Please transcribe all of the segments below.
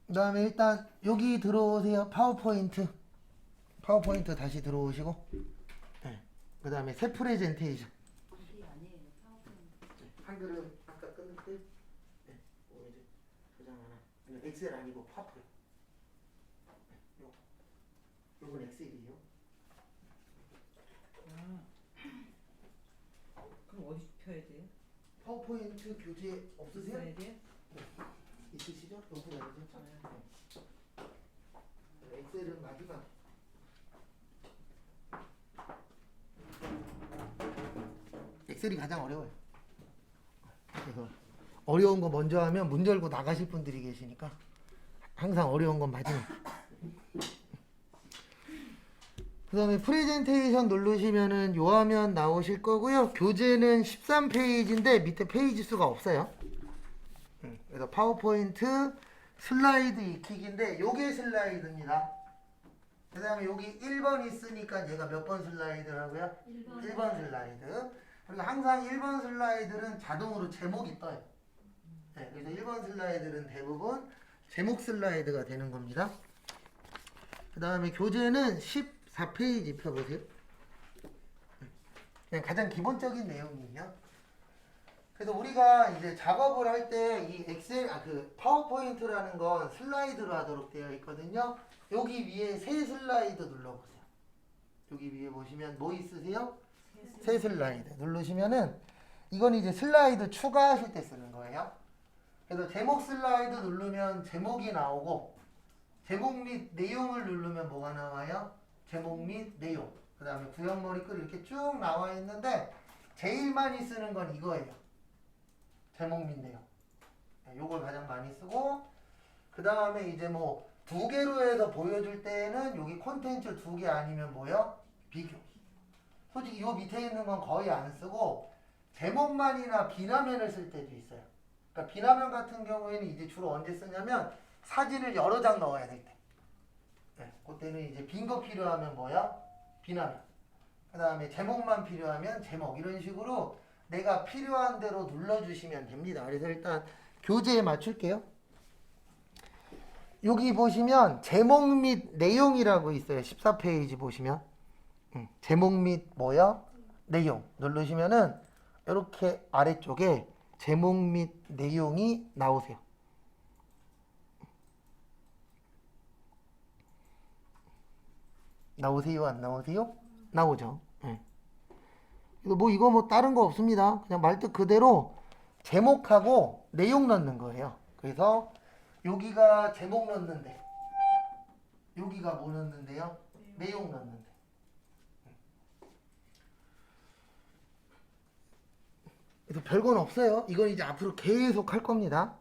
그 다음에 일단 여기 들어오세요. 파워포인트. 파워포인트 다시 들어오시고. 네. 그 다음에 새 프레젠테이션. 그게 아니에요. 파워포인트. 한글은 아까 끝났고요. 네. 이제 저장 하나. 이건 엑셀 아니고 파워포인트. 네. 요건 엑셀이에요. 그럼 어디 펴야 돼요? 파워포인트 교재 없으세요? 써야 돼요? 있으시죠? 여기 아니죠? 네. 엑셀은 마지막. 엑셀이 가장 어려워요. 그래서 어려운 거 먼저 하면 문 열고 나가실 분들이 계시니까 항상 어려운 건 마지막. 그 다음에 프레젠테이션 누르시면은 요 화면 나오실 거고요. 교재는 13페이지인데 밑에 페이지 수가 없어요. 그래서 파워포인트 슬라이드 익히기인데 요게 슬라이드입니다. 그 다음에 여기 1번 있으니까 얘가 몇 번 슬라이드라고요? 1번 슬라이드. 그리고 항상 1번 슬라이드는 자동으로 제목이 떠요. 네, 그래서 1번 슬라이드는 대부분 제목 슬라이드가 되는 겁니다. 그 다음에 교재는 14페이지 펴보세요. 그냥 가장 기본적인 내용이에요. 그래서 우리가 이제 작업을 할 때 이 엑셀, 그 파워포인트라는 건 슬라이드로 하도록 되어 있거든요. 여기 위에 새 슬라이드 눌러보세요. 여기 위에 보시면 뭐 있으세요? 새 슬라이드 누르시면은 이건 이제 슬라이드 추가하실 때 쓰는 거예요. 그래서 제목 슬라이드 누르면 제목이 나오고 제목 및 내용을 누르면 뭐가 나와요? 제목 및 내용. 그 다음에 구형 머리글 이렇게 쭉 나와 있는데 제일 많이 쓰는 건 이거예요. 제목 및 내용. 요걸 가장 많이 쓰고 그 다음에 이제 뭐 두 개로 해서 보여줄 때는 여기 콘텐츠 두 개 아니면 뭐요? 비교. 솔직히 요 밑에 있는 건 거의 안 쓰고 제목만이나 비나면을 쓸 때도 있어요. 그러니까 비나면 같은 경우에는 이제 주로 언제 쓰냐면 사진을 여러 장 넣어야 될 때. 네, 그때는 이제 빈 거 필요하면 뭐야? 비나면. 그 다음에 제목만 필요하면 제목. 이런 식으로 내가 필요한 대로 눌러주시면 됩니다. 그래서 일단 교재에 맞출게요. 여기 보시면 제목 및 내용이라고 있어요. 14페이지 보시면. 제목 및 뭐야? 내용. 누르시면은 이렇게 아래쪽에 제목 및 내용이 나오세요. 나오세요? 안 나오세요? 나오죠. 네. 이거 뭐 다른 거 없습니다. 그냥 말뜻 그대로 제목하고 내용 넣는 거예요. 그래서 여기가 제목 넣는데 여기가 뭐 넣는데요? 내용 넣는데. 그래서 별건 없어요. 이건 이제 앞으로 계속 할 겁니다.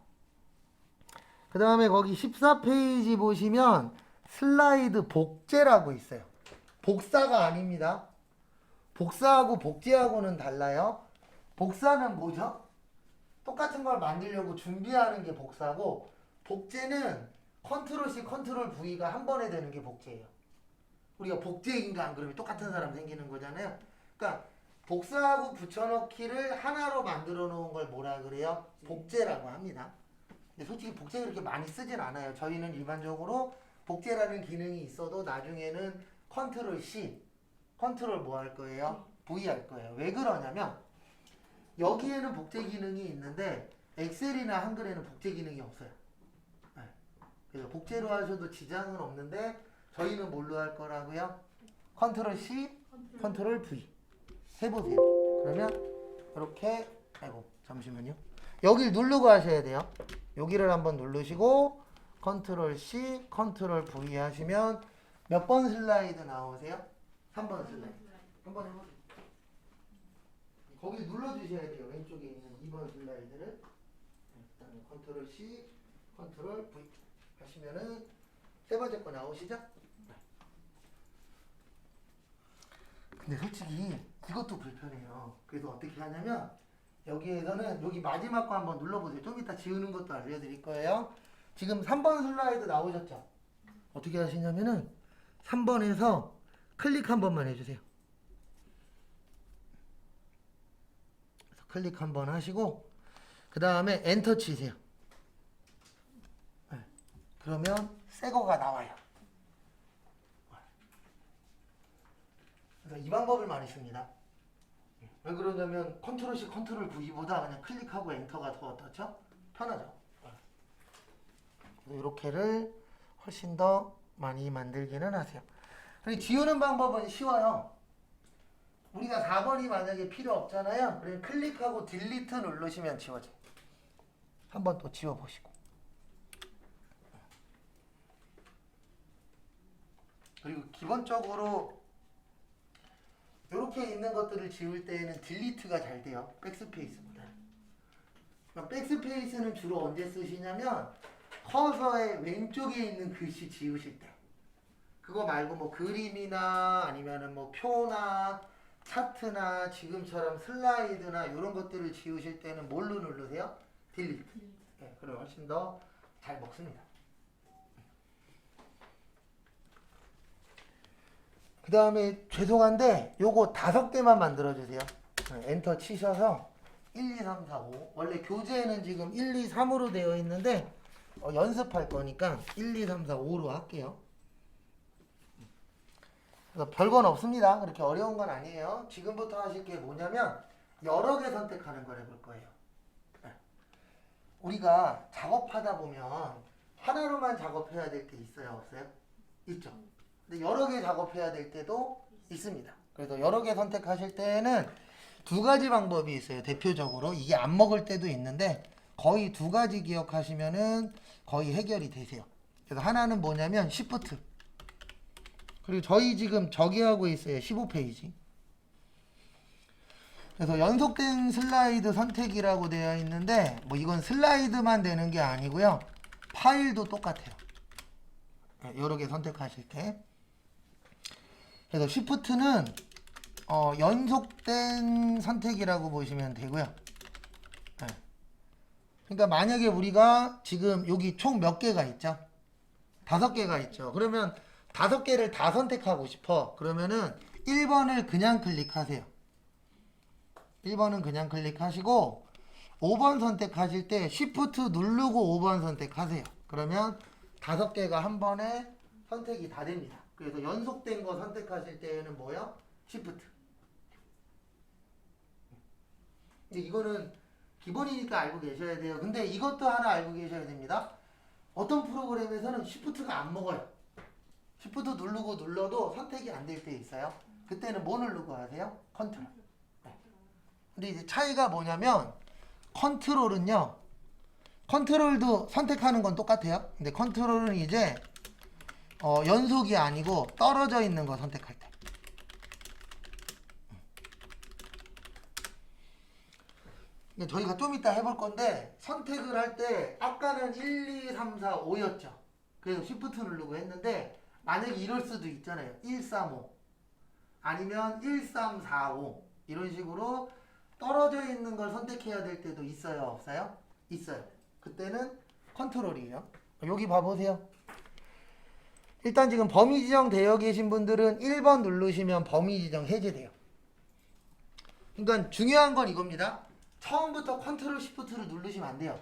그 다음에 거기 14페이지 보시면 슬라이드 복제라고 있어요. 복사가 아닙니다. 복사하고 복제하고는 달라요. 복사는 뭐죠? 똑같은 걸 만들려고 준비하는 게 복사고 복제는 컨트롤 C, 컨트롤 V가 한 번에 되는 게 복제예요. 우리가 복제인간 그러면 똑같은 사람 생기는 거잖아요. 그러니까 복사하고 붙여넣기를 하나로 만들어 놓은 걸 뭐라 그래요? 복제라고 합니다. 근데 솔직히 복제 그렇게 많이 쓰진 않아요. 저희는 일반적으로 복제라는 기능이 있어도 나중에는 컨트롤 C, 컨트롤 뭐 할 거예요? V 할 거예요. 왜 그러냐면 여기에는 복제 기능이 있는데 엑셀이나 한글에는 복제 기능이 없어요. 네. 그래서 복제로 하셔도 지장은 없는데 저희는 뭘로 할 거라고요? 컨트롤 C, 컨트롤 V 해보세요. 그러면 이렇게 아이고 잠시만요. 여기를 누르고 하셔야 돼요. 여기를 한번 누르시고 컨트롤 C, 컨트롤 V 하시면 몇 번 슬라이드 나오세요? 3번 슬라이드. 한번 해보세요. 거기 눌러주셔야 돼요. 왼쪽에 있는 2번 슬라이드를. 그다음에 컨트롤 C, 컨트롤 V 하시면은 세 번째 거 나오시죠? 근데 솔직히 이것도 불편해요. 그래서 어떻게 하냐면 여기에서는 여기 마지막 거 한번 눌러보세요. 좀 이따 지우는 것도 알려드릴 거예요. 지금 3번 슬라이드 나오셨죠? 어떻게 하시냐면은 3번에서 클릭 한 번만 해주세요. 클릭 한 번 하시고 그 다음에 엔터 치세요. 네. 그러면 새 거가 나와요. 그래서 이 방법을 많이 씁니다. 왜 그러냐면 컨트롤 C, 컨트롤 V보다 그냥 클릭하고 엔터가 더 어떻죠? 편하죠. 그래서 이렇게를 훨씬 더 많이 만들기는 하세요. 그리고 지우는 방법은 쉬워요. 우리가 4번이 만약에 필요 없잖아요. 그러면 클릭하고 딜리트 누르시면 지워져요. 한번 또 지워보시고. 그리고 기본적으로 이렇게 있는 것들을 지울 때에는 딜리트가 잘 돼요. 백스페이스보다. 백스페이스는 주로 언제 쓰시냐면 커서의 왼쪽에 있는 글씨 지우실 때. 그거 말고 뭐 그림이나 아니면은 뭐 표나 차트나 지금처럼 슬라이드나 이런 것들을 지우실 때는 뭘로 누르세요? 딜리트. 네, 그럼 훨씬 더 잘 먹습니다. 그 다음에 죄송한데 요거 5개만 만들어주세요. 엔터 치셔서 1, 2, 3, 4, 5 원래 교재에는 지금 1, 2, 3으로 되어 있는데 연습할 거니까 1, 2, 3, 4, 5로 할게요. 그래서 별건 없습니다. 그렇게 어려운 건 아니에요. 지금부터 하실 게 뭐냐면 여러 개 선택하는 걸 해볼 거예요. 우리가 작업하다 보면 하나로만 작업해야 될 때 있어요? 없어요? 있죠. 근데 여러 개 작업해야 될 때도 있습니다. 그래서 여러 개 선택하실 때에는 2가지 방법이 있어요. 대표적으로 이게 안 먹을 때도 있는데 거의 2가지 기억하시면은 거의 해결이 되세요. 그래서 하나는 뭐냐면 Shift. 그리고 저희 지금 저기 하고 있어요. 15페이지. 그래서 연속된 슬라이드 선택이라고 되어 있는데 뭐 이건 슬라이드만 되는 게 아니고요. 파일도 똑같아요. 여러 개 선택하실 때. 그래서 Shift는 연속된 선택이라고 보시면 되고요. 그러니까 만약에 우리가 지금 여기 총 몇 개가 있죠? 5개가 있죠. 그러면 5개를 다 선택하고 싶어. 그러면은 1번을 그냥 클릭하세요. 1번은 그냥 클릭하시고 5번 선택하실 때 Shift 누르고 5번 선택하세요. 그러면 5개가 한 번에 선택이 다 됩니다. 그래서 연속된 거 선택하실 때에는 뭐요? Shift. 근데 이거는 기본이니까 알고 계셔야 돼요. 근데 이것도 하나 알고 계셔야 됩니다. 어떤 프로그램에서는 Shift가 안 먹어요. Shift 누르고 눌러도 선택이 안 될 때 있어요. 그때는 뭐 누르고 하세요? 컨트롤. 근데 이제 차이가 뭐냐면 컨트롤은요. 컨트롤도 선택하는 건 똑같아요. 근데 컨트롤은 이제 연속이 아니고 떨어져 있는 거 선택할 때. 근데 저희가 좀 이따 해볼 건데 선택을 할 때 아까는 1, 2, 3, 4, 5였죠. 그래서 Shift 누르고 했는데 만약에 이럴 수도 있잖아요. 1, 3, 5 아니면 1, 3, 4, 5 이런 식으로 떨어져 있는 걸 선택해야 될 때도 있어요? 없어요? 있어요. 그때는 컨트롤이에요. 여기 봐보세요. 일단 지금 범위 지정 되어 계신 분들은 1번 누르시면 범위 지정 해제돼요. 그러니까 중요한 건 이겁니다. 처음부터 컨트롤 시프트를 누르시면 안 돼요.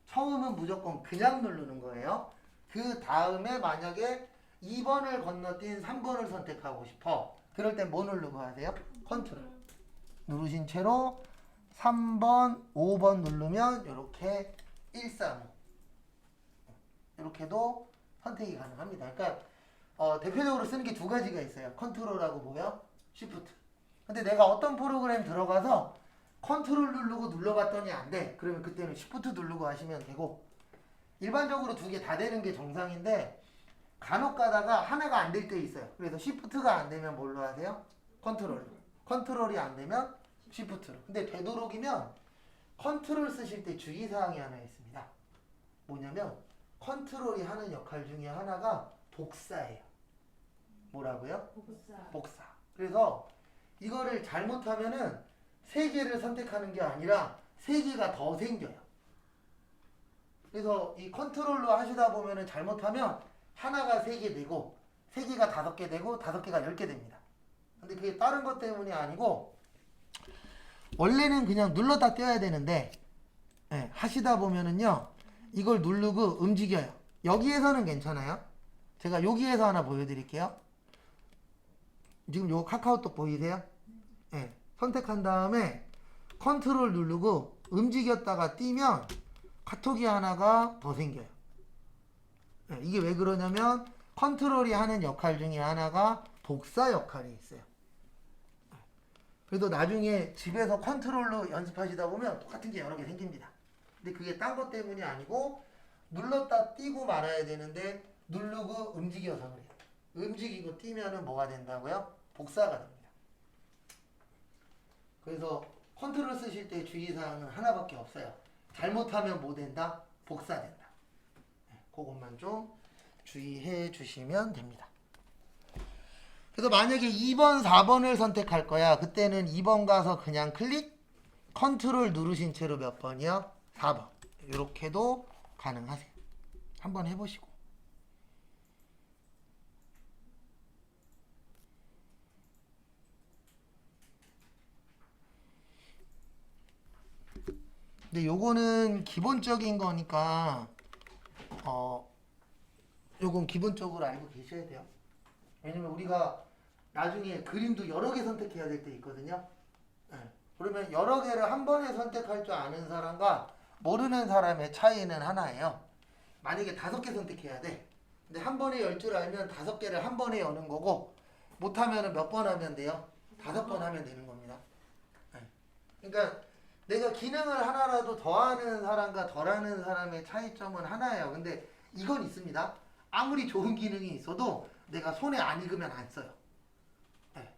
처음은 무조건 그냥 누르는 거예요. 그 다음에 만약에 2번을 건너뛴 3번을 선택하고 싶어. 그럴 땐 뭐 누르고 하세요? 컨트롤. 누르신 채로 3번, 5번 누르면 이렇게 1, 3, 5 이렇게도 선택이 가능합니다. 그러니까 대표적으로 쓰는 게 2가지가 있어요. 컨트롤하고 뭐요? 시프트. 근데 내가 어떤 프로그램 들어가서 컨트롤 누르고 눌러봤더니 안 돼. 그러면 그때는 시프트 누르고 하시면 되고 일반적으로 2개 다 되는 게 정상인데 간혹 가다가 하나가 안 될 때 있어요. 그래서 시프트가 안 되면 뭘로 하세요? 컨트롤. 컨트롤이 안 되면 시프트로. 근데 되도록이면 컨트롤 쓰실 때 주의사항이 하나 있습니다. 뭐냐면 컨트롤이 하는 역할 중에 하나가 복사예요. 뭐라고요? 복사. 그래서 이거를 잘못하면은 3개를 선택하는 게 아니라 3개가 더 생겨요. 그래서 이 컨트롤로 하시다 보면은 잘못하면 하나가 3개 되고 3개가 5개 되고 5개가 10개 됩니다. 근데 그게 다른 것 때문이 아니고 원래는 그냥 눌렀다 떼야 되는데 하시다 보면은요 이걸 누르고 움직여요. 여기에서는 괜찮아요. 제가 여기에서 하나 보여드릴게요. 지금 요 카카오톡 보이세요? 네. 선택한 다음에 컨트롤 누르고 움직였다가 띄면 카톡이 하나가 더 생겨요. 네. 이게 왜 그러냐면 컨트롤이 하는 역할 중에 하나가 복사 역할이 있어요. 그래도 나중에 집에서 컨트롤로 연습하시다 보면 똑같은 게 여러 개 생깁니다. 근데 그게 딴 것 때문이 아니고 눌렀다 띄고 말아야 되는데 누르고 움직여서 그래요. 움직이고 띄면은 뭐가 된다고요? 복사가 됩니다. 그래서 컨트롤 쓰실 때 주의사항은 하나밖에 없어요. 잘못하면 뭐 된다? 복사된다. 그것만 좀 주의해 주시면 됩니다. 그래서 만약에 2번, 4번을 선택할 거야. 그때는 2번 가서 그냥 클릭, 컨트롤 누르신 채로 몇 번이요? 4번. 이렇게도 가능하세요. 한번 해보시고. 근데 요거는 기본적인 거니까 요건 기본적으로 알고 계셔야 돼요. 왜냐면 우리가 나중에 그림도 여러 개 선택해야 될 때 있거든요. 네. 그러면 여러 개를 한 번에 선택할 줄 아는 사람과 모르는 사람의 차이는 하나예요. 만약에 5개 선택해야 돼. 근데 한 번에 열 줄 알면 5개를 한 번에 여는 거고, 못하면 몇 번 하면 돼요? 5번 하면 되는 겁니다. 네. 그러니까 내가 기능을 하나라도 더 하는 사람과 덜 하는 사람의 차이점은 하나예요. 근데 이건 있습니다. 아무리 좋은 기능이 있어도 내가 손에 안 익으면 안 써요. 네.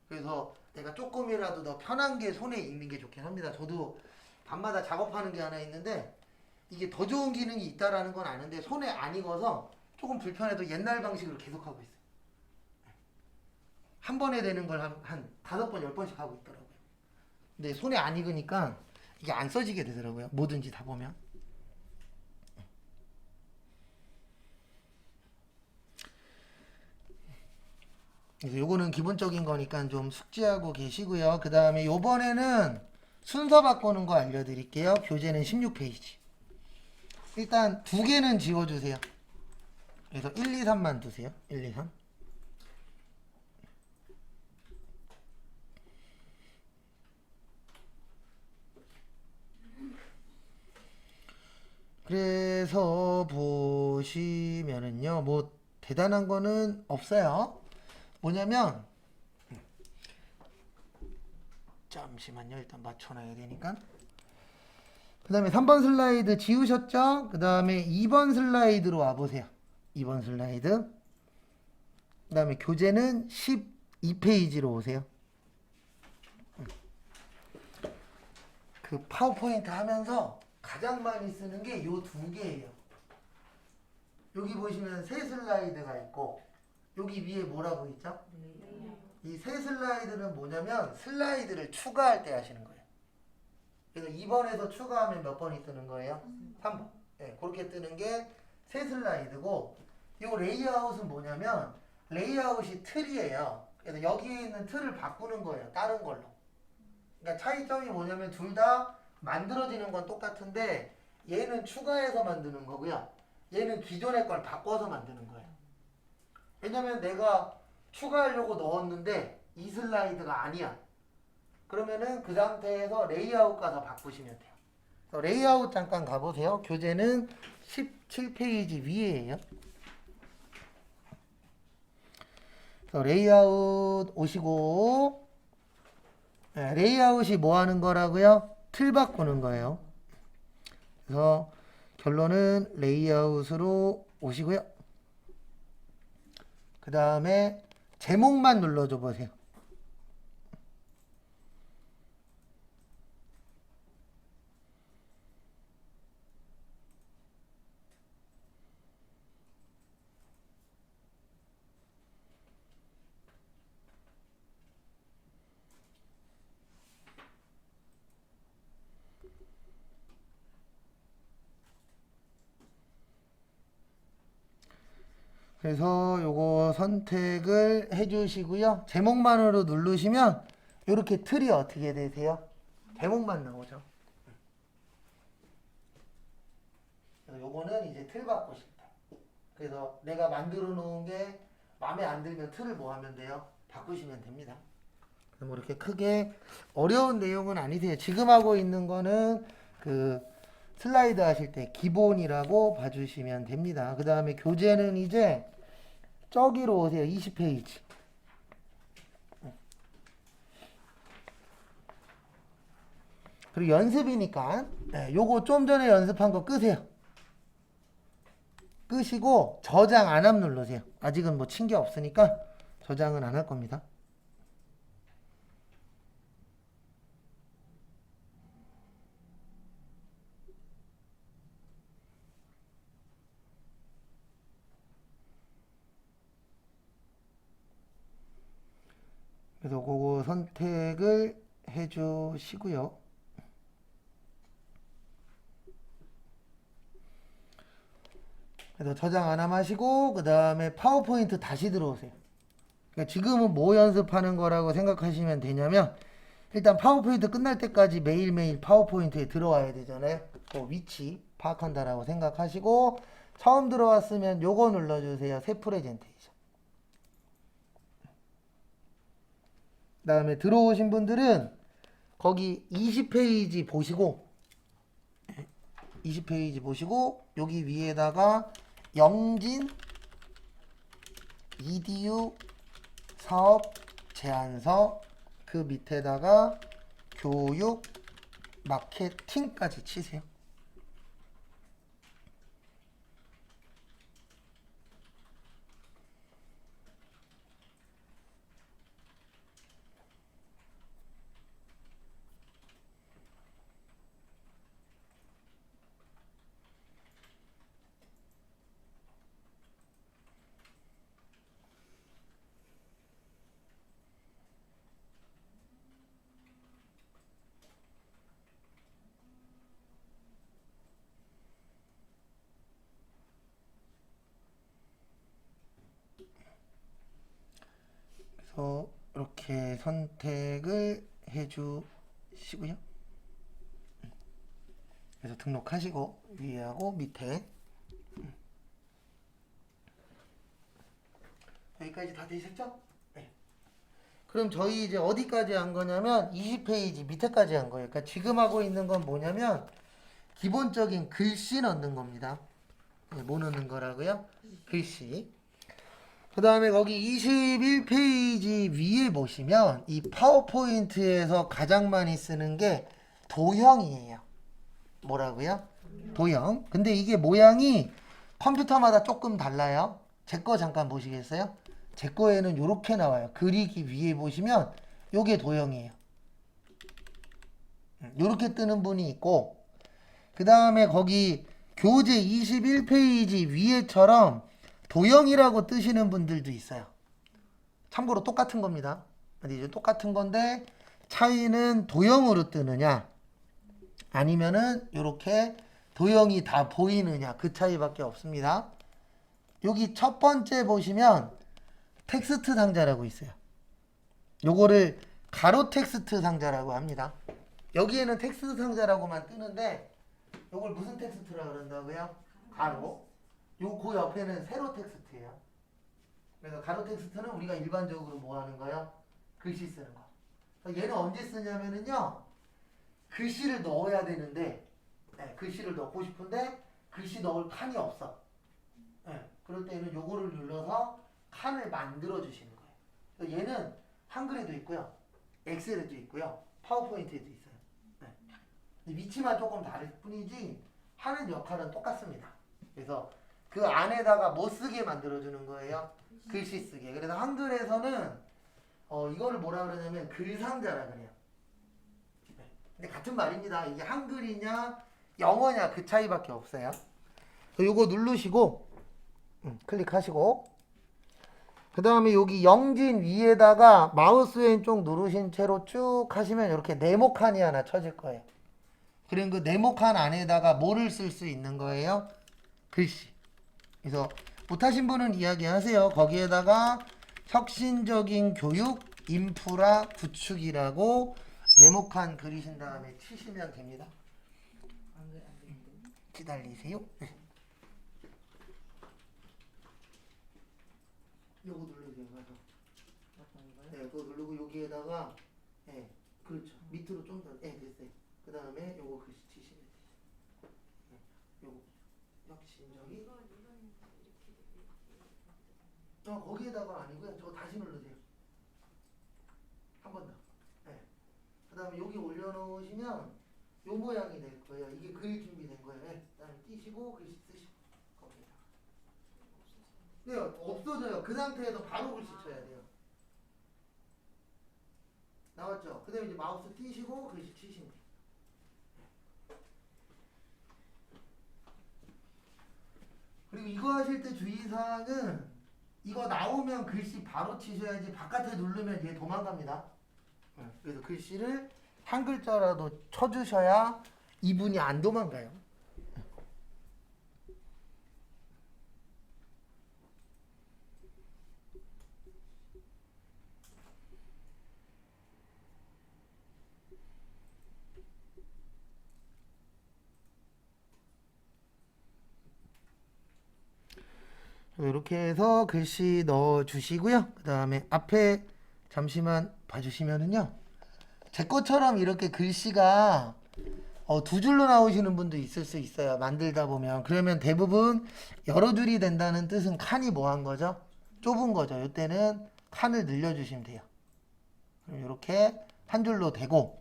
그래서 내가 조금이라도 더 편한 게 손에 익는 게 좋긴 합니다. 저도 밤마다 작업하는 게 하나 있는데 이게 더 좋은 기능이 있다라는 건 아는데 손에 안 익어서 조금 불편해도 옛날 방식으로 계속 하고 있어요. 네. 한 번에 되는 걸 한 5번, 10번씩 하고 있더라고요. 근데 손에 안 익으니까 이게 안 써지게 되더라고요. 뭐든지 다 보면. 그래서 요거는 기본적인 거니까 좀 숙지하고 계시고요. 그 다음에 요번에는 순서 바꾸는 거 알려드릴게요. 교재는 16페이지. 일단 2개는 지워주세요. 그래서 1, 2, 3만 두세요. 1, 2, 3. 그래서 보시면은요, 뭐 대단한 거는 없어요. 뭐냐면 잠시만요. 일단 맞춰놔야 되니까. 그 다음에 3번 슬라이드 지우셨죠? 그 다음에 2번 슬라이드로 와보세요. 2번 슬라이드. 그 다음에 교재는 12페이지로 오세요. 그 파워포인트 하면서 가장 많이 쓰는 게 요 2개예요. 여기 보시면 세 슬라이드가 있고 여기 위에 뭐라고 있죠? 이 세 슬라이드는 뭐냐면 슬라이드를 추가할 때 하시는 거예요. 그래서 2번에서 추가하면 몇 번이 뜨는 거예요? 3번. 네, 그렇게 뜨는 게 세 슬라이드고 요 레이아웃은 뭐냐면 레이아웃이 틀이에요. 그래서 여기에 있는 틀을 바꾸는 거예요. 다른 걸로. 그러니까 차이점이 뭐냐면 둘 다 만들어지는 건 똑같은데 얘는 추가해서 만드는 거고요. 얘는 기존의 걸 바꿔서 만드는 거예요. 왜냐면 내가 추가하려고 넣었는데 이 슬라이드가 아니야. 그러면은 그 상태에서 레이아웃 가서 바꾸시면 돼요. 레이아웃 잠깐 가보세요. 교재는 17페이지 위에예요. 레이아웃 오시고 네, 레이아웃이 뭐 하는 거라고요? 틀 바꾸는 거예요. 그래서 결론은 레이아웃으로 오시고요. 그 다음에 제목만 눌러줘 보세요. 그래서 요거 선택을 해주시고요. 제목만으로 누르시면 이렇게 틀이 어떻게 되세요? 제목만 나오죠. 그래서 요거는 이제 틀 바꾸실 때. 그래서 내가 만들어 놓은 게 마음에 안 들면 틀을 뭐 하면 돼요? 바꾸시면 됩니다. 뭐 이렇게 크게 어려운 내용은 아니세요. 지금 하고 있는 거는 그 슬라이드 하실 때 기본이라고 봐주시면 됩니다. 그 다음에 교재는 이제 저기로 오세요. 20페이지. 그리고 연습이니까 요거 좀 전에 연습한 거 끄세요. 끄시고 저장 안 함 누르세요. 아직은 뭐 친 게 없으니까 저장은 안 할 겁니다. 그래서 그거 선택을 해 주시고요. 그래서 저장 안 하시고 그 다음에 파워포인트 다시 들어오세요. 그러니까 지금은 뭐 연습하는 거라고 생각하시면 되냐면 일단 파워포인트 끝날 때까지 매일매일 파워포인트에 들어와야 되잖아요. 그 위치 파악한다라고 생각하시고 처음 들어왔으면 요거 눌러주세요. 새 프레젠테이션. 그 다음에 들어오신 분들은 거기 20페이지 보시고 20페이지 보시고 여기 위에다가 영진 EDU 사업 제안서 그 밑에다가 교육 마케팅까지 치세요. 그래서 이렇게 선택을 해주시고요. 그래서 등록하시고 위에하고 밑에 여기까지 다 되셨죠? 네. 그럼 저희 이제 어디까지 한 거냐면 20페이지 밑에까지 한 거예요. 그러니까 지금 하고 있는 건 뭐냐면 기본적인 글씨 넣는 겁니다. 네, 뭐 넣는 거라고요? 글씨. 그 다음에 거기 21페이지 위에 보시면 이 파워포인트에서 가장 많이 쓰는 게 도형이에요. 뭐라고요? 도형. 근데 이게 모양이 컴퓨터마다 조금 달라요. 제 거 잠깐 보시겠어요? 제 거에는 이렇게 나와요. 그리기 위에 보시면 요게 도형이에요. 요렇게 뜨는 분이 있고 그 다음에 거기 교재 21페이지 위에처럼 도형이라고 뜨시는 분들도 있어요. 참고로 똑같은 겁니다. 이제 똑같은 건데 차이는 도형으로 뜨느냐 아니면은 이렇게 도형이 다 보이느냐 그 차이밖에 없습니다. 여기 첫 번째 보시면 텍스트 상자라고 있어요. 요거를 가로 텍스트 상자라고 합니다. 여기에는 텍스트 상자라고만 뜨는데 요걸 무슨 텍스트라고 그런다고요? 가로. 그 옆에는 세로 텍스트예요. 그래서 가로 텍스트는 우리가 일반적으로 뭐 하는 거요? 글씨 쓰는 거. 그래서 얘는 언제 쓰냐면은요. 글씨를 넣어야 되는데 글씨를 넣고 싶은데 글씨 넣을 칸이 없어. 그럴 때는 요거를 눌러서 칸을 만들어 주시는 거예요. 그래서 얘는 한글에도 있고요. 엑셀에도 있고요. 파워포인트에도 있어요. 위치만 조금 다를 뿐이지 하는 역할은 똑같습니다. 그래서 그 안에다가 뭐 쓰게 만들어주는 거예요? 글씨 쓰게. 그래서 한글에서는 이거를 뭐라 그러냐면 글상자라 그래요. 근데 같은 말입니다. 이게 한글이냐 영어냐 그 차이밖에 없어요. 요거 누르시고 클릭하시고 그 다음에 여기 영진 위에다가 마우스 왼쪽 누르신 채로 쭉 하시면 이렇게 네모칸이 하나 쳐질 거예요. 그럼 그 네모칸 안에다가 뭐를 쓸 수 있는 거예요? 글씨. 그래서 못하신 분은 이야기하세요. 거기에다가 혁신적인 교육 인프라 구축이라고 네모칸 그리신 다음에 치시면 됩니다. 기다리세요. 네. 그거 누르고 여기에다가 예, 그렇죠. 밑으로 좀 더, 예, 됐어요. 그 다음에 요거 글씨 치시면 돼요. 예, 요거 혁신적이 거기에다가 아니고요. 저거 다시 누르세요. 한 번 더. 예. 그 다음에 여기 올려놓으시면 요 모양이 될 거예요. 이게 그릴 준비된 거예요. 예. 그 다음에 띄시고 글씨 쓰시고 거기에다가. 네, 없어져요. 그 상태에서 바로 글씨 쳐야 돼요. 나왔죠? 그 다음에 이제 마우스 띄시고 글씨 치시면 돼요. 그리고 이거 하실 때 주의사항은 이거 나오면 글씨 바로 치셔야지 바깥에 누르면 얘 도망갑니다. 그래서 글씨를 한 글자라도 쳐주셔야 이분이 안 도망가요. 이렇게 해서 글씨 넣어 주시고요. 그 다음에 앞에 잠시만 봐주시면은요. 제 것처럼 이렇게 글씨가 두 줄로 나오시는 분도 있을 수 있어요. 만들다 보면. 그러면 대부분 여러 줄이 된다는 뜻은 칸이 뭐한 거죠? 좁은 거죠. 이때는 칸을 늘려주시면 돼요. 그럼 이렇게 한 줄로 되고,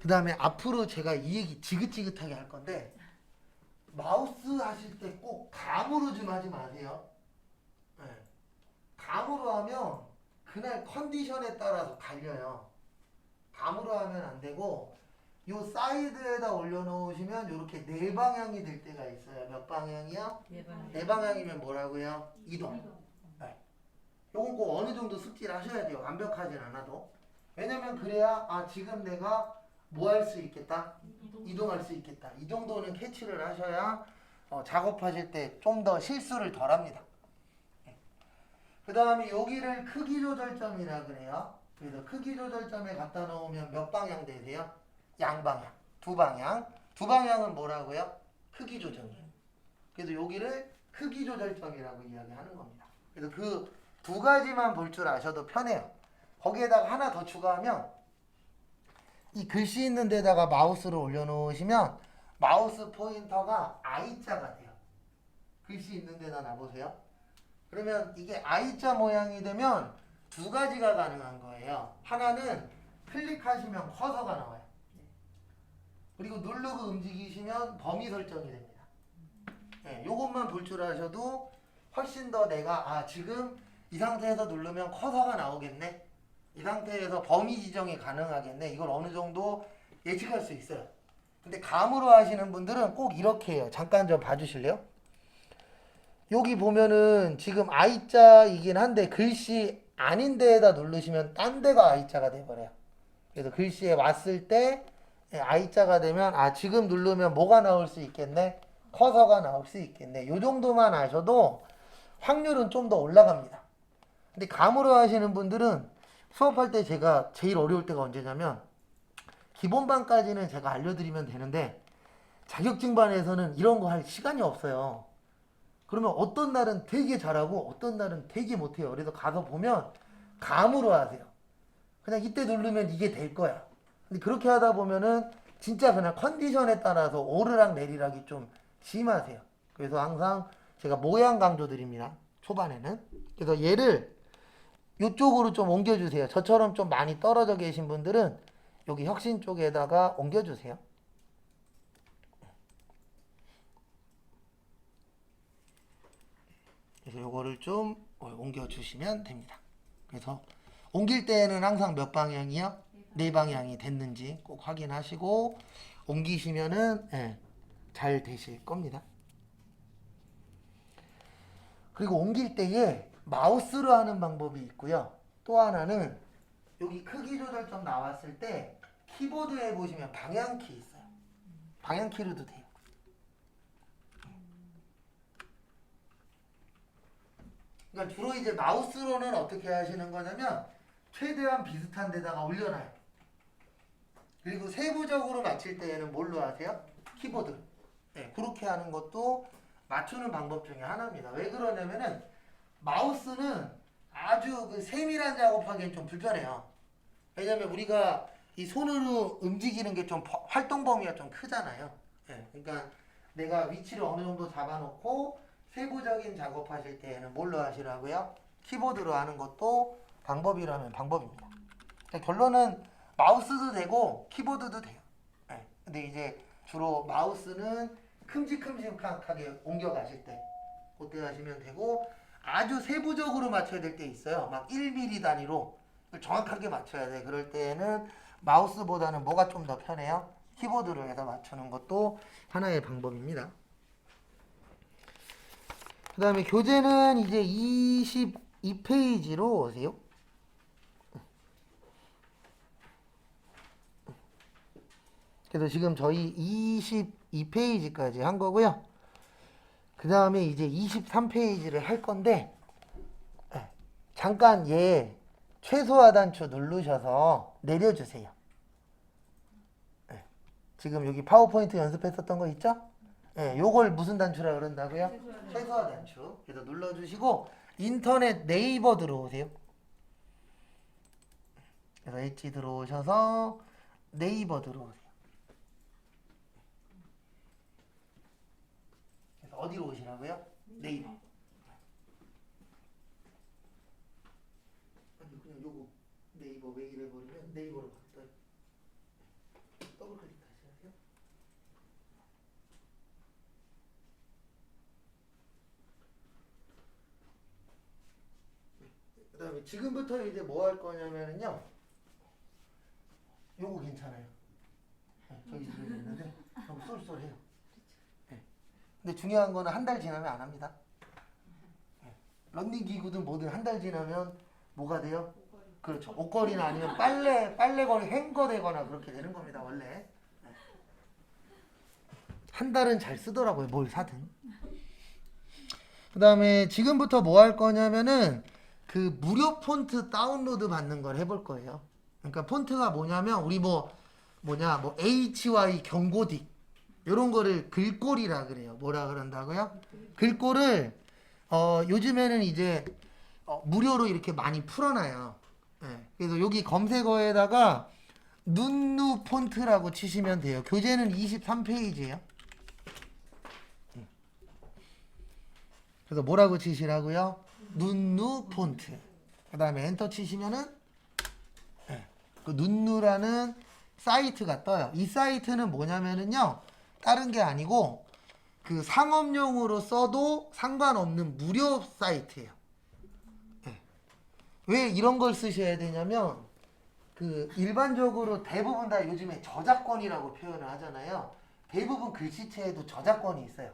그 다음에 앞으로 제가 이 얘기 지긋지긋하게 할 건데, 마우스 하실 때 꼭 감으로 좀 하지 마세요. 네. 감으로 하면 그날 컨디션에 따라서 갈려요. 감으로 하면 안 되고, 요 사이드에다 올려놓으시면 이렇게 네 방향이 될 때가 있어요. 몇 방향이요? 네 방향이면 뭐라고요? 이동. 네. 요건 꼭 어느 정도 숙지를 하셔야 돼요. 완벽하진 않아도. 왜냐면 그래야 지금 내가 뭐 할 수 있겠다? 이동할 수 있겠다. 이 정도는 캐치를 하셔야 작업하실 때 좀 더 실수를 덜 합니다. 그 다음에 여기를 크기 조절점이라 그래요. 그래서 크기 조절점에 갖다 놓으면 몇 방향 되세요? 양방향. 두 방향. 두 방향은 뭐라고요? 크기 조정이에요. 그래서 여기를 크기 조절점이라고 이야기하는 겁니다. 그래서 그 두 가지만 볼 줄 아셔도 편해요. 거기에다가 하나 더 추가하면 이 글씨 있는 데다가 마우스를 올려놓으시면 마우스 포인터가 I자가 돼요. 글씨 있는 데다 놔보세요. 그러면 이게 I자 모양이 되면 두 가지가 가능한 거예요. 하나는 클릭하시면 커서가 나와요. 그리고 누르고 움직이시면 범위 설정이 됩니다. 네, 요것만 볼 줄 아셔도 훨씬 더 내가 지금 이 상태에서 누르면 커서가 나오겠네. 이 상태에서 범위 지정이 가능하겠네. 이걸 어느 정도 예측할 수 있어요. 근데 감으로 하시는 분들은 꼭 이렇게 해요. 잠깐 좀 봐주실래요? 여기 보면은 지금 I자이긴 한데 글씨 아닌 데에다 누르시면 딴 데가 I자가 돼버려요. 그래서 글씨에 왔을 때 I자가 되면 지금 누르면 뭐가 나올 수 있겠네? 커서가 나올 수 있겠네. 요 정도만 아셔도 확률은 좀 더 올라갑니다. 근데 감으로 하시는 분들은 수업할 때 제가 제일 어려울 때가 언제냐면 기본반까지는 제가 알려드리면 되는데 자격증반에서는 이런 거 할 시간이 없어요. 그러면 어떤 날은 되게 잘하고 어떤 날은 되게 못해요. 그래서 가서 보면 감으로 하세요. 그냥 이때 누르면 이게 될 거야. 근데 그렇게 하다 보면은 진짜 그냥 컨디션에 따라서 오르락 내리락이 좀 심하세요. 그래서 항상 제가 모양 강조 드립니다. 초반에는. 그래서 얘를 이쪽으로 좀 옮겨주세요. 저처럼 좀 많이 떨어져 계신 분들은 여기 혁신 쪽에다가 옮겨주세요. 그래서 요거를 좀 옮겨주시면 됩니다. 그래서 옮길 때에는 항상 몇 방향이요? 네 방향이 됐는지 꼭 확인하시고 옮기시면은 잘 되실 겁니다. 그리고 옮길 때에 마우스로 하는 방법이 있고요. 또 하나는 여기 크기 조절점 나왔을 때 키보드에 보시면 방향키 있어요. 방향키로도 돼요. 그러니까 주로 이제 마우스로는 어떻게 하시는 거냐면 최대한 비슷한 데다가 올려놔요. 그리고 세부적으로 맞출 때에는 뭘로 하세요? 키보드. 네, 그렇게 하는 것도 맞추는 방법 중에 하나입니다. 왜 그러냐면은 마우스는 아주 그 세밀한 작업하기엔 좀 불편해요. 왜냐면 우리가 이 손으로 움직이는 게 좀 활동 범위가 좀 크잖아요. 예, 그러니까 내가 위치를 어느 정도 잡아놓고 세부적인 작업하실 때에는 뭘로 하시라고요? 키보드로 하는 것도 방법이라면 방법입니다. 그러니까 결론은 마우스도 되고 키보드도 돼요. 예, 근데 이제 주로 마우스는 큼직큼직하게 옮겨가실 때 그때 하시면 되고 아주 세부적으로 맞춰야 될 때 있어요. 막 1mm 단위로 정확하게 맞춰야 돼. 그럴 때에는 마우스보다는 뭐가 좀 더 편해요? 키보드로 해서 맞추는 것도 하나의 방법입니다. 그 다음에 교재는 이제 22페이지로 오세요. 그래서 지금 저희 22페이지까지 한 거고요. 그 다음에 이제 23페이지를 할 건데 잠깐 얘 최소 하단추 누르셔서 내려주세요. 지금 여기 파워포인트 연습했었던 거 있죠? 요걸 무슨 단추라 그런다고요? 최소 하단추. 그래서 눌러주시고 인터넷 네이버 들어오세요. 그래서 엣지 들어오셔서 네이버 들어오세요. 그래서 어디로 오시라고요? 네이버. 아니 그냥 요거 네이버 메일 해버리면 네이버로 바꿔요. 더블 클릭 다시 하세요. 그 다음에 지금부터 이제 뭐 할 거냐면요. 요거 괜찮아요. 저기 집에 있는데 너무 쏠쏠해요. 근데 중요한 거는 한 달 지나면 안 합니다. 런닝 기구든 뭐든 한 달 지나면 뭐가 돼요? 그렇죠. 옷걸이나 아니면 빨래거리 행거 되거나 그렇게 되는 겁니다, 원래. 한 달은 잘 쓰더라고요, 뭘 사든. 그 다음에 지금부터 뭐 할 거냐면은 그 무료 폰트 다운로드 받는 걸 해볼 거예요. 그러니까 폰트가 뭐냐면 우리 뭐 HY 경고딕 요런 거를 글꼴이라 그래요. 뭐라 그런다고요? 글꼴을 요즘에는 이제 무료로 이렇게 많이 풀어놔요. 그래서 여기 검색어에다가 눈누 폰트라고 치시면 돼요. 교재는 23페이지예요. 그래서 뭐라고 치시라고요? 눈누 폰트. 그 다음에 엔터 치시면은 그 눈누라는 사이트가 떠요. 이 사이트는 뭐냐면은요, 다른 게 아니고 그 상업용으로 써도 상관없는 무료 사이트예요. 왜 이런 걸 쓰셔야 되냐면 그 일반적으로 대부분 다 요즘에 저작권이라고 표현을 하잖아요. 대부분 글씨체에도 저작권이 있어요.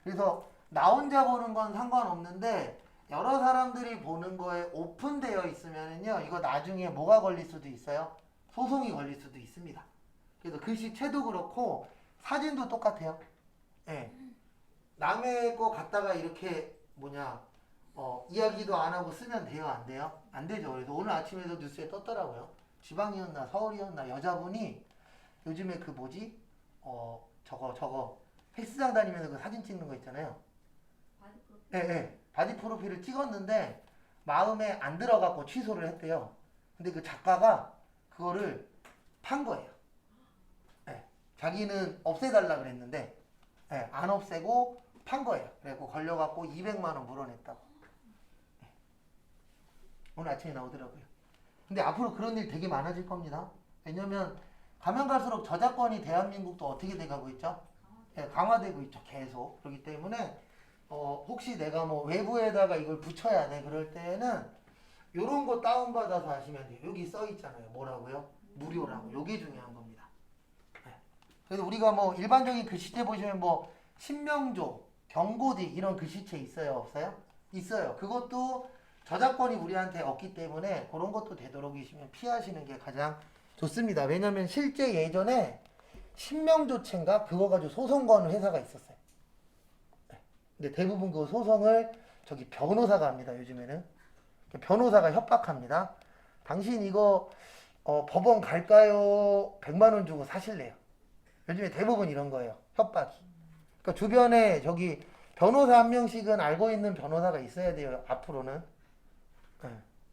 그래서 나 혼자 보는 건 상관없는데 여러 사람들이 보는 거에 오픈되어 있으면은요, 이거 나중에 뭐가 걸릴 수도 있어요? 소송이 걸릴 수도 있습니다. 그래서 글씨체도 그렇고 사진도 똑같아요. 남의 거 갖다가 이렇게 이야기도 안 하고 쓰면 돼요, 안 돼요? 안 되죠. 그래서 오늘 아침에도 뉴스에 떴더라고요. 지방이었나 서울이었나 여자분이 요즘에 그 저거 헬스장 다니면서 그 사진 찍는 거 있잖아요. 바디 프로필? 바디 프로필을 찍었는데 마음에 안 들어갖고 취소를 했대요. 근데 그 작가가 그거를 판 거예요. 자기는 없애달라 그랬는데 안 없애고 판 거예요. 그래갖고 걸려갖고 200만 원 물어냈다고. 오늘 아침에 나오더라고요. 근데 앞으로 그런 일 되게 많아질 겁니다. 왜냐면 가면 갈수록 저작권이 대한민국도 어떻게 돼가고 있죠? 강화되고 있죠. 계속. 그렇기 때문에 혹시 내가 뭐 외부에다가 이걸 붙여야 돼 그럴 때는 요런 거 다운받아서 하시면 돼요. 여기 써 있잖아요. 뭐라고요? 무료라고. 요게 중요한 겁니다. 그래서 우리가 뭐 일반적인 글씨체 보시면 뭐 신명조, 경고딕 이런 글씨체 있어요? 없어요? 있어요. 그것도 저작권이 우리한테 없기 때문에 그런 것도 되도록이시면 피하시는 게 가장 좋습니다. 왜냐면 실제 예전에 신명조체인가 그거 가지고 소송 거는 회사가 있었어요. 근데 대부분 그 소송을 저기 변호사가 합니다. 요즘에는 변호사가 협박합니다. 당신 이거 법원 갈까요? 100만 원 주고 사실래요? 요즘에 대부분 이런 거예요. 협박이. 그러니까 주변에 저기 변호사 한 명씩은 알고 있는 변호사가 있어야 돼요. 앞으로는. 예.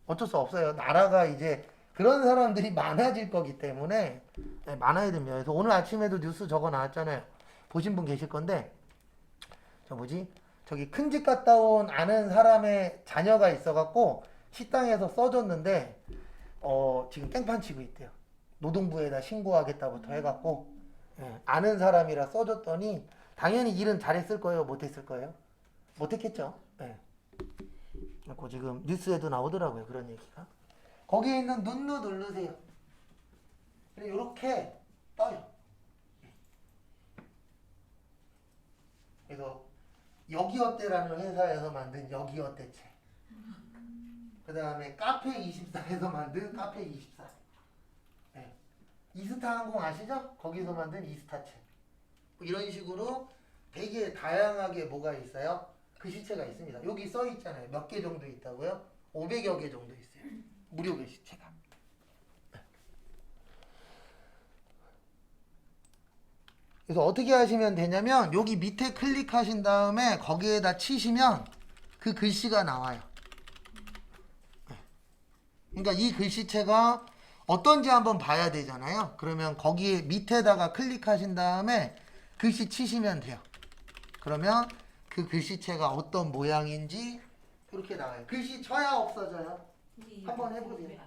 어쩔 수 없어요. 나라가 이제 그런 사람들이 많아질 거기 때문에 예, 많아야 됩니다. 그래서 오늘 아침에도 뉴스 저거 나왔잖아요. 보신 분 계실 건데 저 뭐지? 저기 큰 집 갔다 온 아는 사람의 자녀가 있어갖고 식당에서 써줬는데 지금 땡판 치고 있대요. 노동부에다 신고하겠다부터 해갖고 예, 아는 사람이라 써줬더니 당연히 일은 잘했을 거예요, 못했을 거예요? 못했겠죠. 예. 그리고 지금 뉴스에도 나오더라고요, 그런 얘기가. 거기에 있는 눈누 누르세요. 이렇게 떠요. 그래서 여기어때라는 회사에서 만든 여기어때책. 그 다음에 카페24에서 만든 카페24. 네. 이스타항공 아시죠? 거기서 만든 이스타책. 뭐 이런 식으로 되게 다양하게 뭐가 있어요? 글씨체가 있습니다. 여기 써 있잖아요. 몇 개 정도 있다고요? 500여 개 정도 있어요. 무료 글씨체가. 그래서 어떻게 하시면 되냐면 여기 밑에 클릭하신 다음에 거기에다 치시면 그 글씨가 나와요. 그러니까 이 글씨체가 어떤지 한번 봐야 되잖아요. 그러면 거기에 밑에다가 클릭하신 다음에 글씨 치시면 돼요. 그러면 그 글씨체가 어떤 모양인지 이렇게 나와요. 글씨 쳐야 없어져요. 한번 해보세요.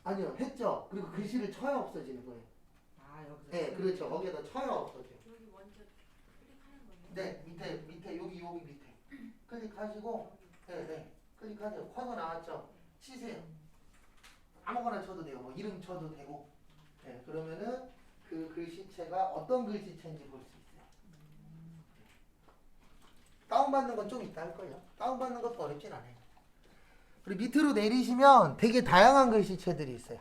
아니요, 했죠. 그리고 글씨를 쳐야 없어지는 거예요. 네, 그렇죠. 거기에다 쳐야 없어져요. 여기 먼저 클릭하는 거예요? 네, 밑에 여기 밑에 클릭하시고, 네, 클릭하세요. 커서 나왔죠. 치세요. 아무거나 쳐도 돼요. 뭐 이름 쳐도 되고. 네, 그러면은 그 글씨체가 어떤 글씨체인지 볼 수 있어요. 다운받는 건 좀 이따 할 거예요. 다운받는 것도 어렵진 않아요. 그리고 밑으로 내리시면 되게 다양한 글씨체들이 있어요.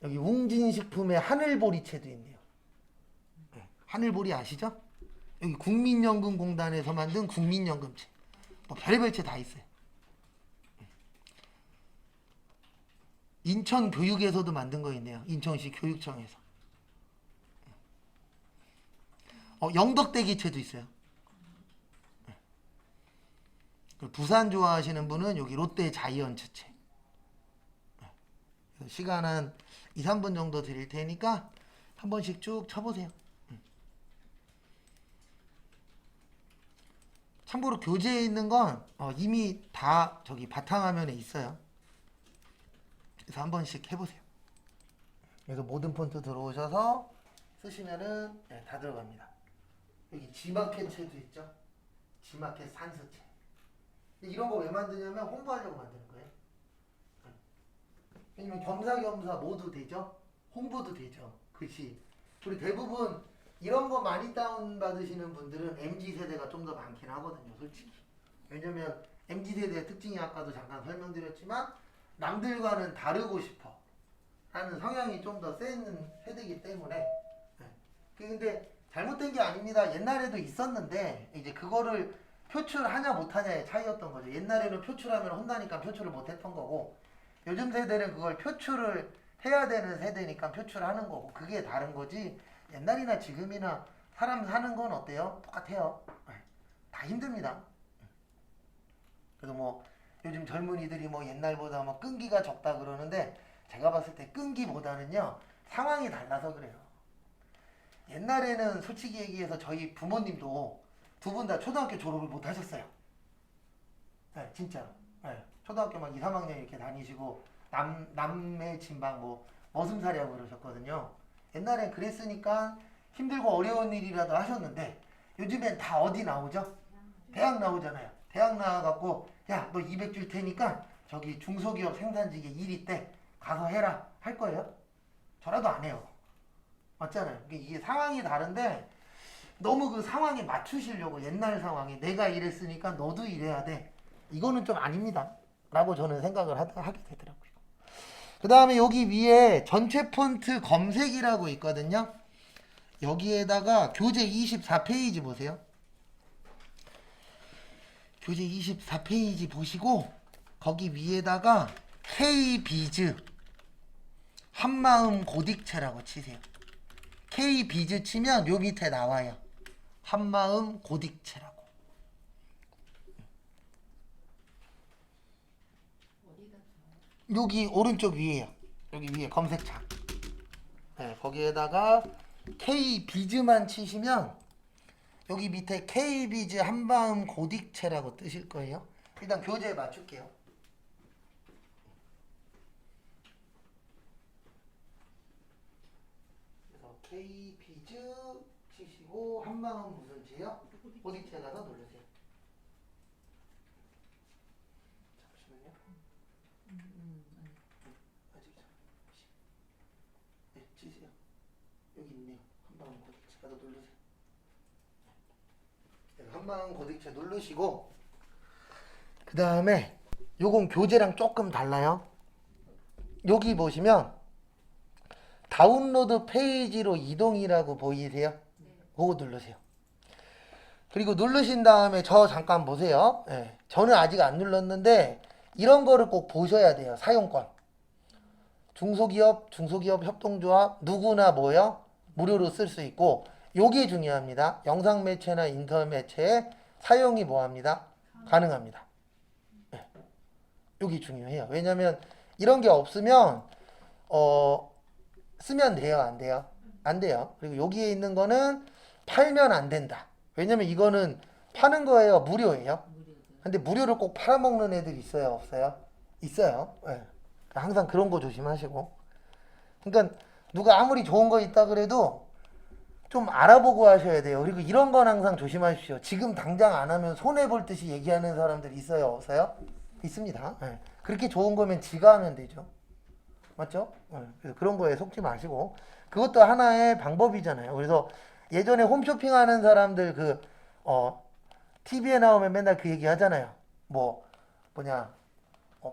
여기 웅진식품의 하늘보리체도 있네요. 네, 하늘보리 아시죠? 여기 국민연금공단에서 만든 국민연금체. 뭐 별의별 체 다 있어요. 인천교육에서도 만든 거 있네요. 인천시 교육청에서. 영덕대기체도 있어요. 부산 좋아하시는 분은 여기 롯데 자이언츠체. 시간 한 2, 3분 정도 드릴 테니까 한 번씩 쭉 쳐보세요. 참고로 교재에 있는 건 이미 다 저기 바탕화면에 있어요. 그래서 한 번씩 해보세요. 그래서 모든 폰트 들어오셔서 쓰시면은 네, 다 들어갑니다. 여기 지마켓체도 있죠. 지마켓 산수체. 이런 거 왜 만드냐면 홍보하려고 만드는 거예요. 왜냐면 겸사겸사 모두 되죠. 홍보도 되죠. 글씨. 우리 대부분 이런 거 많이 다운받으시는 분들은 MZ세대가 좀 더 많긴 하거든요. 솔직히. 왜냐면 MZ세대의 특징이 아까도 잠깐 설명드렸지만 남들과는 다르고 싶어 라는 성향이 좀 더 센 세대이기 때문에 네. 근데 잘못된 게 아닙니다. 옛날에도 있었는데 이제 그거를 표출하냐 못하냐의 차이였던 거죠. 옛날에는 표출하면 혼나니까 표출을 못했던 거고 요즘 세대는 그걸 표출을 해야 되는 세대니까 표출하는 거고 그게 다른 거지. 옛날이나 지금이나 사람 사는 건 어때요? 똑같아요. 다 힘듭니다. 그래서 뭐 요즘 젊은이들이 뭐 옛날보다 뭐 끈기가 적다 그러는데 제가 봤을 때 끈기보다는요 상황이 달라서 그래요. 옛날에는 솔직히 얘기해서 저희 부모님도 두 분 다 초등학교 졸업을 못 하셨어요. 네, 진짜. 네, 초등학교 막 2, 3학년 이렇게 다니시고 남의 진방 뭐 머슴살이라고 그러셨거든요. 옛날엔 그랬으니까 힘들고 어려운 일이라도 하셨는데 요즘엔 다 어디 나오죠? 대학 나오잖아요. 대학 나와갖고 야 너 200 줄 테니까 저기 중소기업 생산직에 일 있대 가서 해라 할 거예요? 저라도 안 해요. 맞잖아요. 이게 상황이 다른데 너무 그 상황에 맞추시려고 옛날 상황에 내가 이랬으니까 너도 이래야 돼. 이거는 좀 아닙니다. 라고 저는 생각을 하게 되더라고요. 그 다음에 여기 위에 전체 폰트 검색이라고 있거든요. 여기에다가 교재 24페이지 보세요. 교재 24페이지 보시고 거기 위에다가 K비즈 한마음 고딕체라고 치세요. K비즈 치면 요 밑에 나와요. 한마음 고딕체라고. 여기 오른쪽 위에요. 여기 위에 검색창. 네, 거기에다가 K비즈만 치시면 여기 밑에 K비즈 한마음 고딕체라고 뜨실 거예요. 일단 교재 맞출게요. 그래서 K비즈 치시고 한마음 무슨 체요? 고딕체 가서 누르세요. 잠시만요. 아직 네, 치세요. 여기 있네요. 한마음 고딕체 가서 누르세요. 네, 한마음 고딕체 누르시고 그 다음에 요건 교재랑 조금 달라요. 여기 보시면 다운로드 페이지로 이동이라고 보이세요? 그거 누르세요. 그리고 누르신 다음에 저 잠깐 보세요. 예, 저는 아직 안 눌렀는데 이런 거를 꼭 보셔야 돼요. 사용권. 중소기업 협동조합 누구나 뭐요? 무료로 쓸 수 있고 요게 중요합니다. 영상 매체나 인터넷 매체에 사용이 뭐합니다? 가능합니다. 예, 요게 중요해요. 왜냐면 이런 게 없으면 쓰면 돼요, 안 돼요? 안 돼요. 그리고 여기에 있는 거는 팔면 안 된다. 왜냐면 이거는 파는 거예요, 무료예요. 근데 무료를 꼭 팔아먹는 애들 있어요, 없어요? 있어요. 예. 항상 그런 거 조심하시고. 그러니까 누가 아무리 좋은 거 있다 그래도 좀 알아보고 하셔야 돼요. 그리고 이런 건 항상 조심하십시오. 지금 당장 안 하면 손해 볼 듯이 얘기하는 사람들 있어요, 없어요? 있습니다. 예. 그렇게 좋은 거면 지가 하면 되죠. 맞죠? 그래서 그런 거에 속지 마시고 그것도 하나의 방법이잖아요. 그래서 예전에 홈쇼핑 하는 사람들 TV에 나오면 맨날 그 얘기 하잖아요.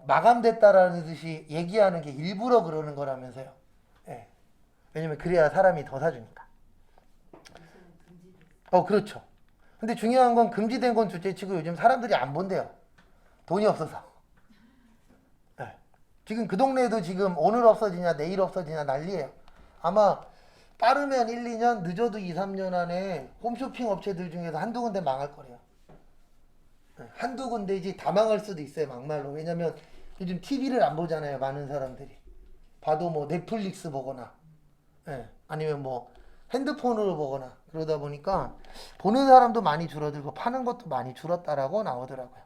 마감됐다라는 듯이 얘기하는 게 일부러 그러는 거라면서요. 예. 왜냐면 그래야 사람이 더 사주니까. 그렇죠. 근데 중요한 건 금지된 건 둘째치고 요즘 사람들이 안 본대요. 돈이 없어서. 예. 지금 그 동네에도 지금 오늘 없어지냐 내일 없어지냐 난리예요. 아마 빠르면 1, 2년 늦어도 2, 3년 안에 홈쇼핑 업체들 중에서 한두 군데 망할 거래요. 한두 군데지 다 망할 수도 있어요, 막말로. 왜냐면 요즘 TV를 안 보잖아요, 많은 사람들이. 봐도 뭐 넷플릭스 보거나 아니면 뭐 핸드폰으로 보거나 그러다 보니까 보는 사람도 많이 줄어들고 파는 것도 많이 줄었다라고 나오더라고요.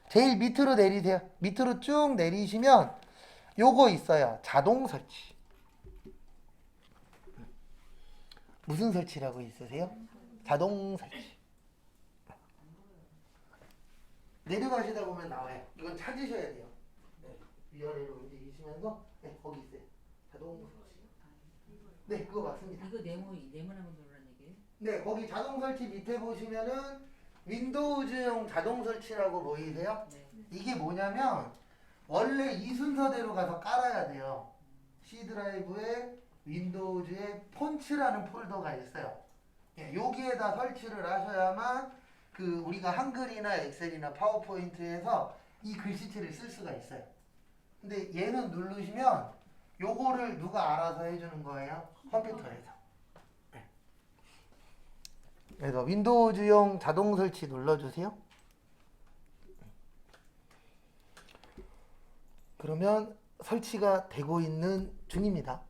제일 밑으로 내리세요. 밑으로 쭉 내리시면 요거 있어요. 자동 설치. 무슨 설치라고 있으세요? 자동 설치. 내려가시다 보면 나와요. 이건 찾으셔야 돼요. 네, 위아래로 움직이시면서 거기 있어요. 자동 설치. 네, 그거 맞습니다. 이거 네모나무 누르라는 얘기예요? 네, 거기 자동 설치 밑에 보시면은 윈도우즈용 자동 설치라고 보이세요? 네. 이게 뭐냐면 원래 이 순서대로 가서 깔아야 돼요. C 드라이브에 윈도우즈에 폰츠라는 폴더가 있어요. 여기에다 설치를 하셔야만 우리가 한글이나 엑셀이나 파워포인트에서 이 글씨체를 쓸 수가 있어요. 근데 얘는 누르시면 요거를 누가 알아서 해주는 거예요? 컴퓨터에서. 그래서 윈도우즈용 자동 설치 눌러주세요. 그러면 설치가 되고 있는 중입니다.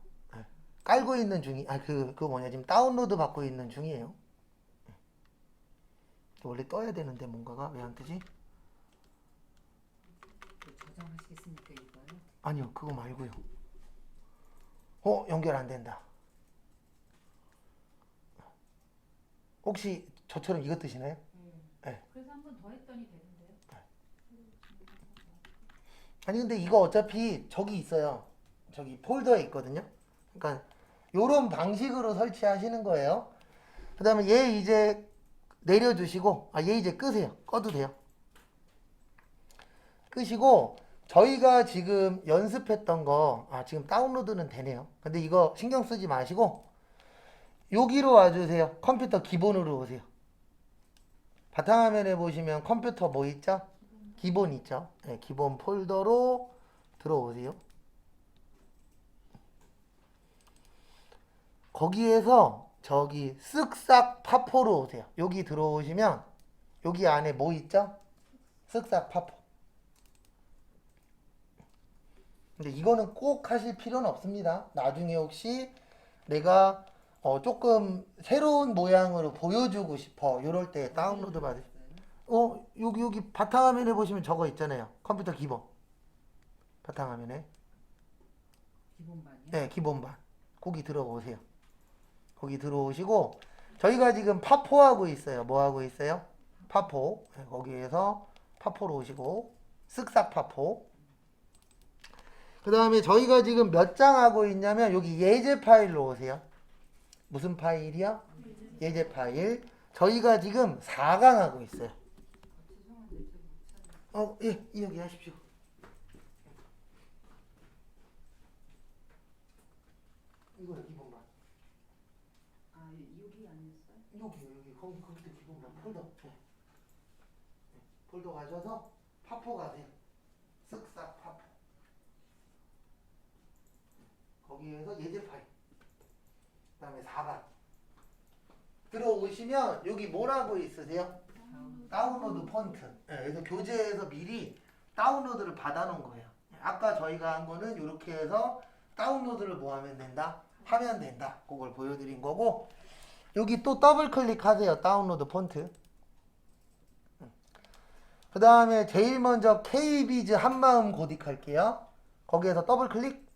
깔고 있는 중이, 지금 다운로드 받고 있는 중이에요. 원래 떠야 되는데 뭔가가 왜 안 뜨지? 저장하시겠습니까 이거요? 아니요, 그거 말고요. 연결 안 된다. 혹시 저처럼 이거 뜨시나요? 네. 그래서 한 번 더 했더니 되는데요. 아니 근데 이거 어차피 저기 있어요. 저기 폴더에 있거든요. 그러니까 요런 방식으로 설치하시는 거예요. 그 다음에 얘 이제 내려주시고 얘 이제 끄세요. 꺼도 돼요. 끄시고 저희가 지금 연습했던 거 지금 다운로드는 되네요. 근데 이거 신경 쓰지 마시고 여기로 와주세요. 컴퓨터 기본으로 오세요. 바탕화면에 보시면 컴퓨터 뭐 있죠? 기본 있죠? 네, 기본 폴더로 들어오세요. 거기에서 저기 쓱싹 파포로 오세요. 여기 들어오시면 여기 안에 뭐 있죠? 쓱싹 파포. 근데 이거는 꼭 하실 필요는 없습니다. 나중에 혹시 내가 조금 새로운 모양으로 보여주고 싶어. 이럴 때 다운로드 받으. 여기 바탕화면에 보시면 저거 있잖아요. 컴퓨터 기본. 바탕화면에. 기본반이요? 네, 기본반. 거기 들어오세요. 거기 들어오시고 저희가 지금 파포하고 있어요. 뭐 하고 있어요? 파포. 네, 거기에서 파포로 오시고 쓱싹 파포. 그 다음에 저희가 지금 몇 장 하고 있냐면 여기 예제 파일로 오세요. 무슨 파일이요? 예제 파일. 저희가 지금 4강 하고 있어요. 죄송한데 저못 찾아요. 예, 여기 하십시오. 이거요, 기본반. 아 여기 아니었어요? 여기, 거기도 기본반 폴더. 네. 폴더 가셔서 파포 가세요. 쓱싹 파포. 거기에서 예제 파일. 그 다음에 4반. 들어오시면 여기 뭐라고 있으세요? 다운로드 폰트. 네, 그래서 교재에서 미리 다운로드를 받아놓은 거예요. 아까 저희가 한 거는 이렇게 해서 다운로드를 뭐 하면 된다? 하면 된다. 그걸 보여드린 거고 여기 또 더블 클릭하세요. 다운로드 폰트. 그 다음에 제일 먼저 KBIZ 한마음 고딕할게요. 거기에서 더블 클릭.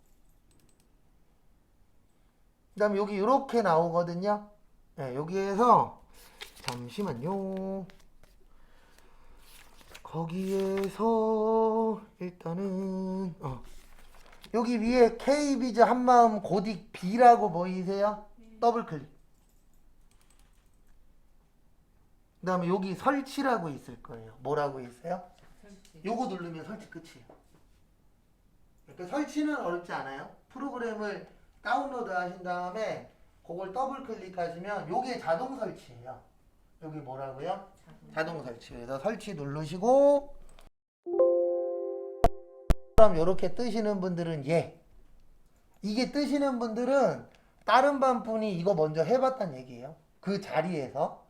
그 다음에 여기 이렇게 나오거든요. 네, 여기에서 잠시만요. 거기에서 일단은 여기 위에 KBIZ 한마음 고딕 B라고 보이세요? 더블 클릭. 그 다음에 여기 설치라고 있을 거예요. 뭐라고 있어요? 설치. 요거 누르면 설치 끝이에요. 그러니까 설치는 어렵지 않아요. 프로그램을 다운로드 하신 다음에 그걸 더블 클릭하시면 요게 자동 설치예요. 여기 뭐라고요? 자동 설치. 그래서 설치 누르시고 그럼 요렇게 뜨시는 분들은 예. 이게 뜨시는 분들은 다른 반분이 이거 먼저 해봤단 얘기예요. 그 자리에서.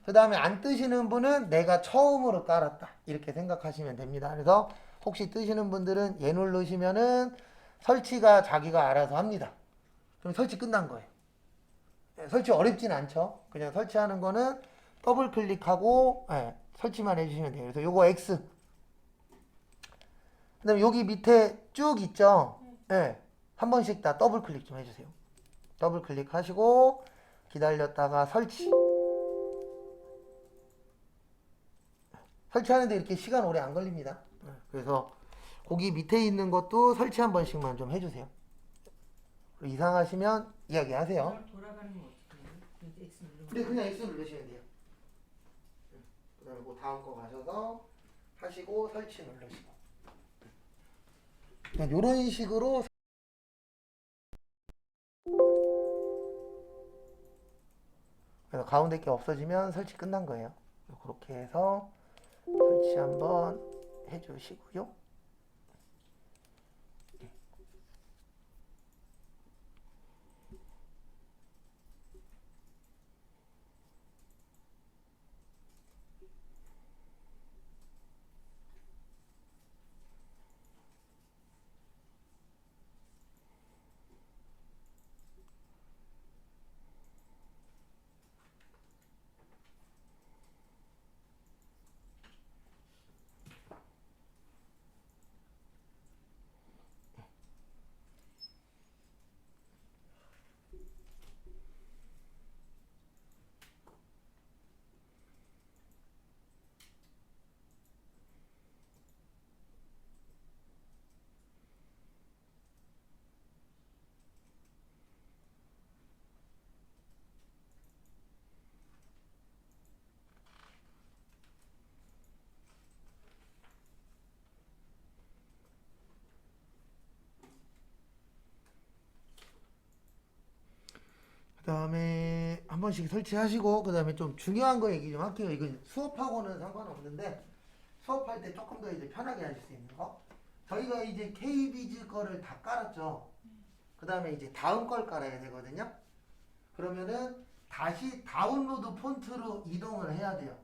그 다음에 안 뜨시는 분은 내가 처음으로 깔았다. 이렇게 생각하시면 됩니다. 그래서 혹시 뜨시는 분들은 얘 누르시면은 설치가 자기가 알아서 합니다. 그럼 설치 끝난 거예요. 설치 어렵진 않죠. 그냥 설치하는 거는 더블 클릭하고 설치만 해주시면 돼요. 그래서 요거 X. 그 다음에 여기 밑에 쭉 있죠. 한 번씩 다 더블 클릭 좀 해주세요. 더블 클릭하시고 기다렸다가 설치. 설치하는데 이렇게 시간 오래 안 걸립니다. 그래서 거기 밑에 있는 것도 설치 한 번씩만 좀 해주세요. 이상하시면 이야기하세요. 돌아가는 거 어떻게 해요? 이제 X 누르면. 근데 그냥 X 누르시면 돼요. 그 다음에 그 다음 거 가셔서 하시고 설치 누르시고. 그냥 이런 식으로 그래서 가운데 게 없어지면 설치 끝난 거예요. 그렇게 해서 설치 한번 해주시고요. 그 다음에 한 번씩 설치하시고 그 다음에 좀 중요한 거 얘기 좀 할게요. 이건 수업하고는 상관없는데 수업할 때 조금 더 이제 편하게 하실 수 있는 거. 저희가 이제 KBIZ 거를 다 깔았죠. 그 다음에 이제 다음 걸 깔아야 되거든요. 그러면은 다시 다운로드 폰트로 이동을 해야 돼요.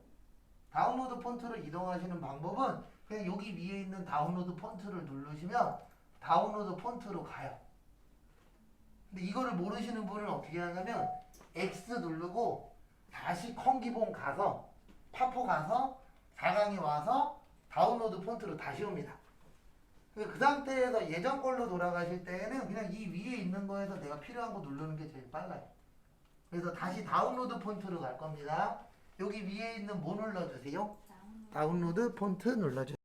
다운로드 폰트로 이동하시는 방법은 그냥 여기 위에 있는 다운로드 폰트를 누르시면 다운로드 폰트로 가요. 근데 이거를 모르시는 분은 어떻게 하냐면 X 누르고 다시 컴기본 가서 파포 가서 4강에 와서 다운로드 폰트로 다시 옵니다. 그 상태에서 예전 걸로 돌아가실 때는 그냥 이 위에 있는 거에서 내가 필요한 거 누르는 게 제일 빨라요. 그래서 다시 다운로드 폰트로 갈 겁니다. 여기 위에 있는 뭐 눌러주세요? 다운로드 폰트 눌러주세요.